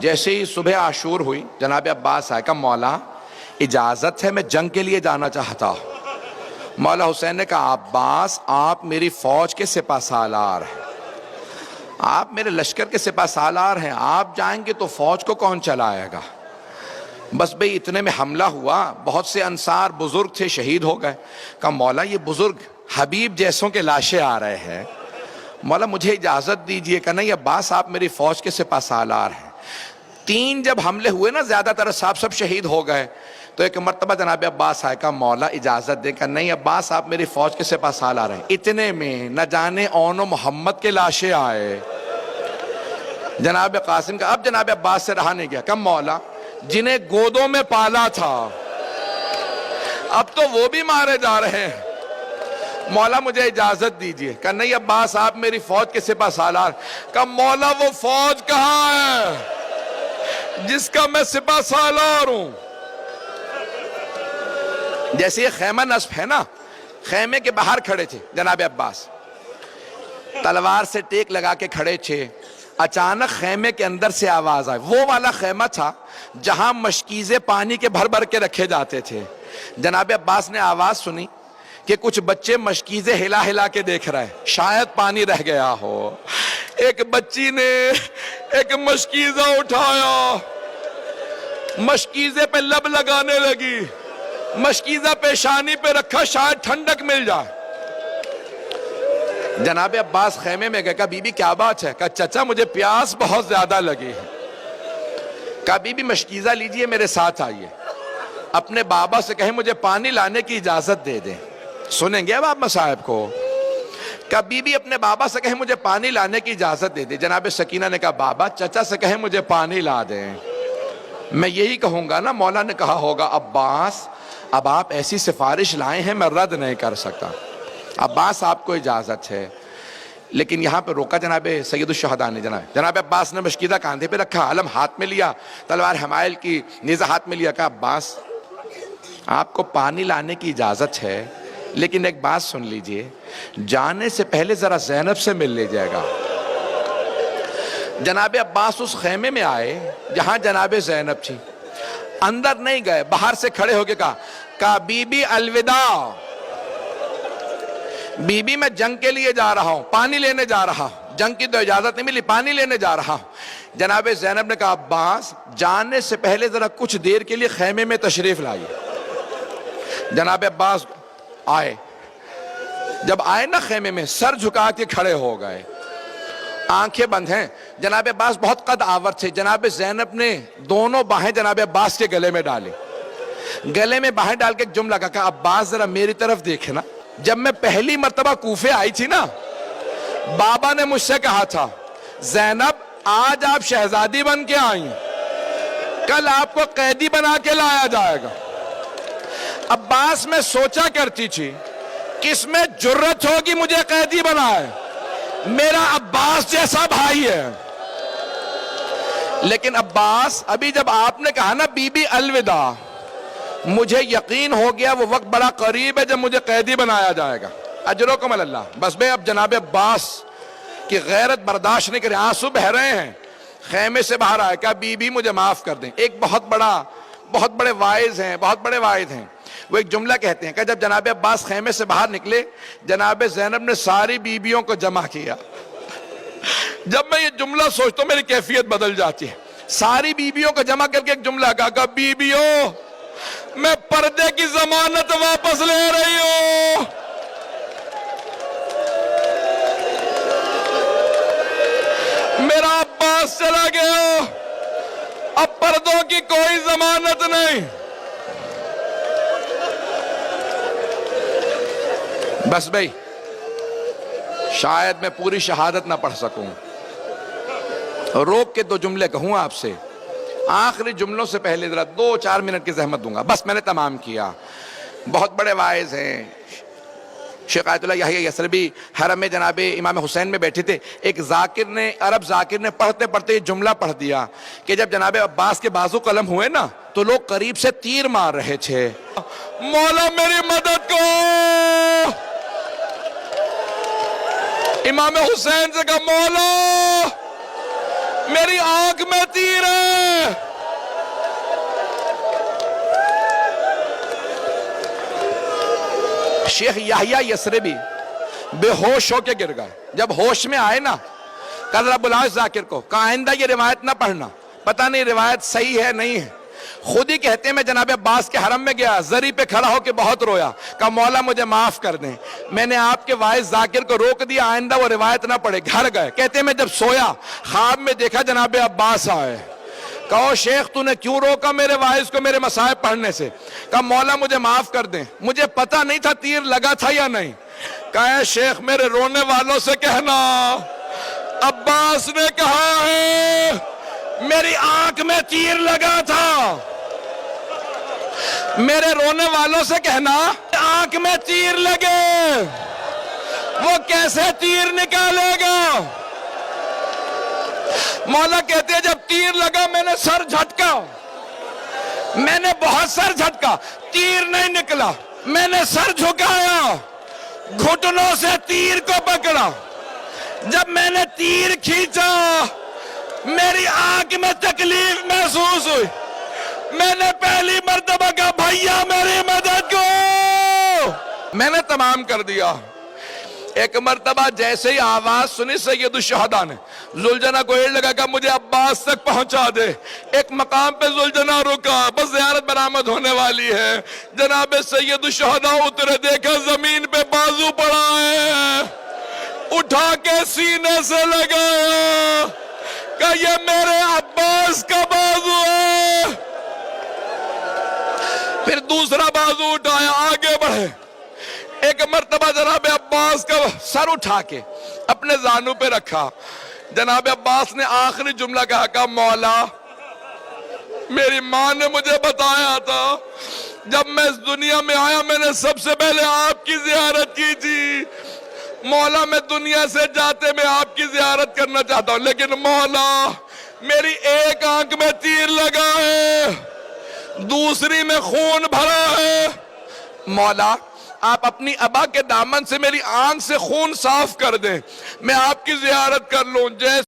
جیسے ہی صبح عاشور ہوئی جناب عباس آئے، کہا مولا اجازت ہے میں جنگ کے لیے جانا چاہتا ہوں۔ مولا حسین نے کہا عباس آپ میری فوج کے سپہ سالار ہیں، آپ میرے لشکر کے سپہ سالار ہیں، آپ جائیں گے تو فوج کو کون چلائے گا؟ بس بھئی اتنے میں حملہ ہوا، بہت سے انصار بزرگ تھے شہید ہو گئے۔ کہا مولا یہ بزرگ حبیب جیسوں کے لاشیں آ رہے ہیں، مولا مجھے اجازت دیجئے۔ کہ نہیں عباس آپ میری فوج کے سپہ سالار ہیں۔ 3 جب حملے ہوئے نا زیادہ تر صاحب سب شہید ہو گئے، تو ایک مرتبہ جناب عباس آئے، کہا مولا اجازت دے۔ کہ نہیں عباس آپ میری فوج کے سپہ سالار ہیں۔ اتنے میں نہ جانے اون و محمد کے لاشیں آئے۔ جناب قاسم کا اب جناب عباس سے رہا نہیں گیا، کہ مولا جنہیں گودوں میں پالا تھا اب تو وہ بھی مارے جا رہے ہیں، مولا مجھے اجازت دیجئے۔ کہ نہیں عباس آپ میری فوج کے سپہ سالار۔ کہ مولا وہ فوج کہاں ہے جس کا میں سپہ سالار ہوں؟ جیسے یہ خیمہ نصب ہے نا، خیمے کے باہر کھڑے تھے جناب عباس، تلوار سے ٹیک لگا کے کھڑے تھے، اچانک خیمے کے اندر سے آواز آئی۔ وہ والا خیمہ تھا جہاں مشکیزیں پانی کے بھر بھر کے رکھے جاتے تھے۔ جناب عباس نے آواز سنی کہ کچھ بچے مشکیزیں ہلا ہلا کے دیکھ رہے ہیں، شاید پانی رہ گیا ہو۔ ایک بچی نے ایک مشکیزہ اٹھایا، مشکیزے پہ لب لگانے لگی، مشکیزہ پیشانی پہ رکھا شاید ٹھنڈک مل جائے۔ جناب عباس خیمے میں گئے، کہا بی بی کیا بات ہے؟ کہا چچا مجھے پیاس بہت زیادہ لگی ہے۔ کہا بی بی مشکیزہ لیجئے میرے ساتھ آئیے، اپنے بابا سے کہیں مجھے پانی لانے کی اجازت دے دیں۔ سنیں گے اب آپ مصاحب کو؟ کہا بی بی اپنے بابا سے کہیں مجھے پانی لانے کی اجازت دے دیں۔ جناب سکینہ نے کہا بابا چچا سے کہیں مجھے پانی لا دیں۔ میں یہی کہوں گا نا، مولا نے کہا ہوگا عباس اب آپ ایسی سفارش لائے ہیں میں رد نہیں کر سکتا، عباس آپ کو اجازت ہے۔ لیکن یہاں پہ روکا جناب سید الشہداء نے۔ جناب عباس نے مشکیزہ کاندھے پہ رکھا، علم ہاتھ میں لیا، تلوار حمائل کی نیزہ ہاتھ میں لیا۔ کہا عباس آپ کو پانی لانے کی اجازت ہے، لیکن ایک بات سن لیجئے، جانے سے پہلے ذرا زینب سے مل لیجئے گا۔ جناب عباس اس خیمے میں آئے جہاں جناب زینب تھی، اندر نہیں گئے، باہر سے کھڑے ہو کے کہا بی بی الوداع، بی بی میں جنگ کے لیے جا رہا ہوں، پانی لینے جا رہا ہوں، جنگ کی تو اجازت نہیں ملی، پانی لینے جا رہا ہوں۔ جناب زینب نے کہا عباس جانے سے پہلے ذرا کچھ دیر کے لیے خیمے میں تشریف لائیے۔ جناب عباس آئے، جب آئے نا خیمے میں سر جھکا کے کھڑے ہو گئے، آنکھیں بند ہیں۔ جناب عباس بہت قد آور تھے، جناب زینب نے دونوں باہیں جناب عباس کے گلے میں ڈالی، گلے میں باہیں ڈال کے ایک جملہ کہا عباس ذرا میری طرف دیکھنا، جب میں پہلی مرتبہ کوفے آئی تھی نا، بابا نے مجھ سے کہا تھا زینب آج آپ شہزادی بن کے آئیں، کل آپ کو قیدی بنا کے لایا جائے گا۔ عباس میں سوچا کرتی تھی کس میں جرت ہوگی مجھے قیدی بنائے، میرا عباس جیسا بھائی ہے۔ لیکن عباس ابھی جب آپ نے کہا نا بی بی الوداع، مجھے یقین ہو گیا وہ وقت بڑا قریب ہے جب مجھے قیدی بنایا جائے گا۔ اجرکم اللہ۔ بس بے اب جناب عباس کی غیرت برداشت نہیں کرے، آنسو بہ رہے ہیں، خیمے سے باہر آئے، کہا بی بی مجھے معاف کر دیں۔ ایک بہت بڑے واعظ ہیں، وہ ایک جملہ کہتے ہیں کہ جب جناب عباس خیمے سے باہر نکلے، جناب زینب نے ساری بیویوں کو جمع کیا۔ جب میں یہ جملہ سوچتا ہوں میری کیفیت بدل جاتی ہے۔ ساری بیویوں کو جمع کر کے ایک جملہ کہا بیویوں میں پردے کی ضمانت واپس لے رہی ہوں، میرا عباس چلا گیا، اب پردوں کی کوئی ضمانت نہیں۔ بس بھئی شاید میں پوری شہادت نہ پڑھ سکوں، روک کے 2 جملے کہوں آپ سے، آخری جملوں سے پہلے ذرا 2-4 منٹ کی زحمت دوں گا، بس میں نے تمام کیا۔ بہت بڑے واعظ ہیں، شیخ آیت اللہ یحییٰ یثربی حرم میں جناب امام حسین میں بیٹھے تھے، ایک عرب ذاکر نے پڑھتے پڑھتے یہ جملہ پڑھ دیا کہ جب جناب عباس کے بازو قلم ہوئے نا تو لوگ قریب سے تیر مار رہے تھے، مولا میری مدد کو۔ امام حسین سے کہا مولا میری آنکھ میں تیر ہے، شیخ یحییٰ یثربی بے ہوش ہو کے گر گئے. جب ہوش میں آئے نا کہا ذرا بلاؤ ذاکر کو, کہا آئندہ یہ روایت نہ پڑھنا, پتہ نہیں روایت صحیح ہے نہیں ہے. خود ہی کہتے ہیں میں جناب عباس کے حرم میں گیا, زری پہ کھڑا ہو کے بہت رویا, کہا مولا مجھے معاف کر دیں, میں نے آپ کے واعظ ذاکر کو روک دیا, آئندہ وہ روایت نہ پڑھے. گھر گئے, کہتے ہیں میں جب سویا خواب میں دیکھا جناب عباس آئے. کہو شیخ تو نے کیوں روکا میرے واعظ کو میرے مصائب پڑھنے سے؟ کہا مولا مجھے معاف کر دیں, مجھے پتہ نہیں تھا تیر لگا تھا یا نہیں. کہا اے شیخ میرے رونے والوں سے کہنا عباس نے کہا ہے میری آنکھ میں تیر لگا تھا. میرے رونے والوں سے کہنا آنکھ میں تیر لگے, وہ کیسے تیر نکالے گا؟ مولا کہتے ہیں جب تیر لگا میں نے سر جھٹکا, میں نے بہت سر جھٹکا, تیر نہیں نکلا. میں نے سر جھکایا, گھٹنوں سے تیر کو پکڑا, جب میں نے تیر کھینچا میری آنکھ میں تکلیف محسوس ہوئی. میں نے پہلی مرتبہ کہا بھائیا میری مدد کو, میں نے تمام کر دیا. ایک مرتبہ جیسے ہی آواز سنی سید الشہداء نے, زلجنا کو ایڑ لگا کہ مجھے عباس تک پہنچا دے. ایک مقام پہ زلجنا رکا, بس زیارت برآمد ہونے والی ہے. جناب سید الشہداء اترے, دیکھا زمین پہ بازو پڑا ہے, اٹھا کے سینے سے لگایا, کہ یہ میرے عباس کا بازو ہے. پھر دوسرا بازو اٹھایا, آگے بڑھے. ایک مرتبہ جناب عباس کا سر اٹھا کے اپنے زانوں پہ رکھا. جناب عباس نے آخری جملہ کہا کہ مولا میری ماں نے مجھے بتایا تھا جب میں اس دنیا میں آیا میں نے سب سے پہلے آپ کی زیارت کی تھی. مولا میں دنیا سے جاتے میں آپ کی زیارت کرنا چاہتا ہوں, لیکن مولا میری ایک آنکھ میں تیر لگا ہے, دوسری میں خون بھرا ہے. مولا آپ اپنی ابا کے دامن سے میری آنکھ سے خون صاف کر دیں, میں آپ کی زیارت کر لوں. جیسے